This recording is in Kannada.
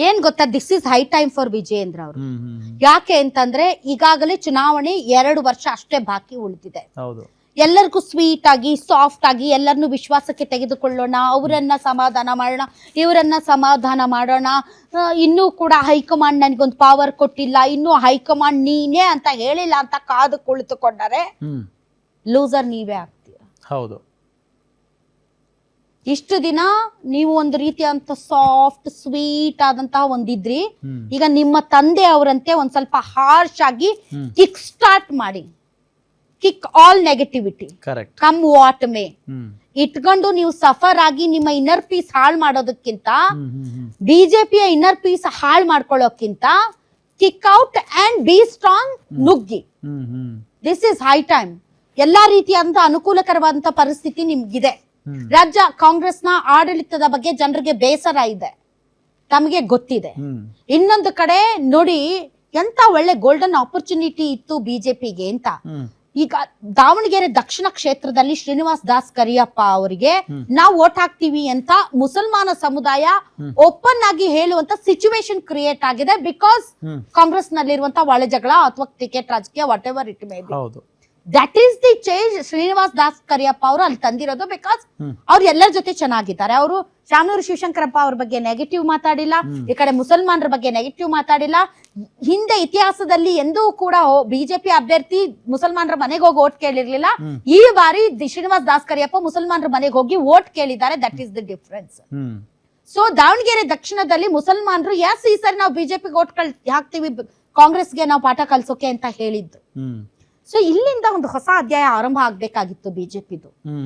ಏನ್ ಗೊತ್ತಾ, this is high time for Vijayendra ಅವರು. ಯಾಕೆ ಅಂತಂದ್ರೆ ಈಗಾಗಲೇ ಚುನಾವಣೆ 2 ವರ್ಷ ಅಷ್ಟೇ ಬಾಕಿ ಉಳಿದಿದೆ. ಎಲ್ಲರಿಗೂ ಸ್ವೀಟ್ ಆಗಿ ಸಾಫ್ಟ್ ಆಗಿ ಎಲ್ಲರನ್ನು ವಿಶ್ವಾಸಕ್ಕೆ ತೆಗೆದುಕೊಳ್ಳೋಣ, ಅವರನ್ನ ಸಮಾಧಾನ ಮಾಡೋಣ, ಇವರನ್ನ ಸಮಾಧಾನ ಮಾಡೋಣ. ಇನ್ನೂ ಕೂಡ ಹೈಕಮಾಂಡ್ ನನಗೊಂದು ಪವರ್ ಕೊಟ್ಟಿಲ್ಲ, ಇನ್ನು ಹೈಕಮಾಂಡ್ ನೀನೇ ಅಂತ ಹೇಳಿಲ್ಲ ಅಂತ ಕಾದು ಕುಳಿತುಕೊಂಡರೆ ಲೂಸರ್ ನೀವೇ ಆಗ್ತೀರ. ಹೌದು. ಇಷ್ಟು ದಿನ ನೀವು ಒಂದು ರೀತಿಯಂತ ಸಾಫ್ಟ್ ಸ್ವೀಟ್ ಆದಂತಹ ಒಂದಿದ್ರಿ, ಈಗ ನಿಮ್ಮ ತಂದೆ ಅವರಂತೆ ಒಂದ್ ಸ್ವಲ್ಪ ಹಾರ್ಶ್ ಆಗಿ ಕಿಕ್ ಸ್ಟಾರ್ಟ್ ಮಾಡಿ, kick all negativity come what May ಇಟ್ಕೊಂಡು ನೀವು ಸಫರ್ ಆಗಿ ನಿಮ್ಮ ಇನ್ನರ್ ಪೀಸ್ ಹಾಳು ಮಾಡೋದಕ್ಕಿಂತ, ಬಿಜೆಪಿಯ ಇನ್ನರ್ ಪೀಸ್ ಹಾಳು ಮಾಡ್ಕೊಳ್ಳೋಕ್ಕಿಂತ kick out and be strong, ನುಗ್ಗಿ. This is high time. ಎಲ್ಲಾ ರೀತಿಯಾದಂತಹ ಅನುಕೂಲಕರವಾದಂತಹ ಪರಿಸ್ಥಿತಿ ನಿಮ್ಗಿದೆ. ರಾಜ್ಯ ಕಾಂಗ್ರೆಸ್ನ ಆಡಳಿತದ ಬಗ್ಗೆ ಜನರಿಗೆ ಬೇಸರ ಇದೆ, ತಮಗೆ ಗೊತ್ತಿದೆ. ಇನ್ನೊಂದು ಕಡೆ ನೋಡಿ, ಎಂತ ಒಳ್ಳೆ ಗೋಲ್ಡನ್ ಆಪರ್ಚುನಿಟಿ ಇತ್ತು ಬಿಜೆಪಿಗೆ ಅಂತ. ಈಗ ದಾವಣಗೆರೆ ದಕ್ಷಿಣ ಕ್ಷೇತ್ರದಲ್ಲಿ ಶ್ರೀನಿವಾಸ್ ದಾಸ್ ಕರಿಯಪ್ಪ ಅವರಿಗೆ ನಾವು ವೋಟ್ ಹಾಕ್ತೀವಿ ಅಂತ ಮುಸಲ್ಮಾನ ಸಮುದಾಯ ಓಪನ್ ಆಗಿ ಹೇಳುವಂತ ಸಿಚುವೇಶನ್ ಕ್ರಿಯೇಟ್ ಆಗಿದೆ. ಬಿಕಾಸ್ ಕಾಂಗ್ರೆಸ್ ನಲ್ಲಿರುವಂತಹ ಒಳ ಜಗಳ ಅಥವಾ ಟಿಕೆಟ್ ರಾಜಕೀಯ, what ever it may be. That is the change Srinivas Das Kariyappa ಅವರು ಅಲ್ಲಿ ತಂದಿರೋದು. ಬಿಕಾಸ್ ಅವ್ರು ಎಲ್ಲರ ಜೊತೆ ಚೆನ್ನಾಗಿದ್ದಾರೆ. ಅವರು ಶಾಮನೂರು ಶಿವಶಂಕರಪ್ಪ ಅವ್ರ ಬಗ್ಗೆ ನೆಗೆಟಿವ್ ಮಾತಾಡಿಲ್ಲ, ಈ ಕಡೆ ಮುಸಲ್ಮಾನರ ಬಗ್ಗೆ ನೆಗೆಟಿವ್ ಮಾತಾಡಿಲ್ಲ. ಹಿಂದೆ ಇತಿಹಾಸದಲ್ಲಿ ಎಂದೂ ಕೂಡ ಬಿಜೆಪಿ ಅಭ್ಯರ್ಥಿ ಮುಸಲ್ಮಾನರ ಮನೆಗೆ ಹೋಗಿ ಓಟ್ ಕೇಳಿರ್ಲಿಲ್ಲ. ಈ ಬಾರಿ ಶ್ರೀನಿವಾಸ್ ದಾಸ್ ಕರಿಯಪ್ಪ ಮುಸಲ್ಮಾನರ ಮನೆಗೆ ಹೋಗಿ ಓಟ್ ಕೇಳಿದ್ದಾರೆ. That is the difference. So Davanagere ದಕ್ಷಿಣದಲ್ಲಿ ಮುಸಲ್ಮಾನರು ಎಸ್ ಈ ಸರಿ ನಾವು ಬಿಜೆಪಿಗೆ ಓಟ್ ಹಾಕ್ತಿವಿ, ಕಾಂಗ್ರೆಸ್ಗೆ ನಾವು ಪಾಠ ಕಲ್ಸೋಕೆ ಅಂತ ಹೇಳಿದ್ದು. ಸೊ ಇಲ್ಲಿಂದ ಒಂದು ಹೊಸ ಅಧ್ಯಾಯ ಆರಂಭ ಆಗ್ಬೇಕಾಗಿತ್ತು ಬಿಜೆಪಿದು.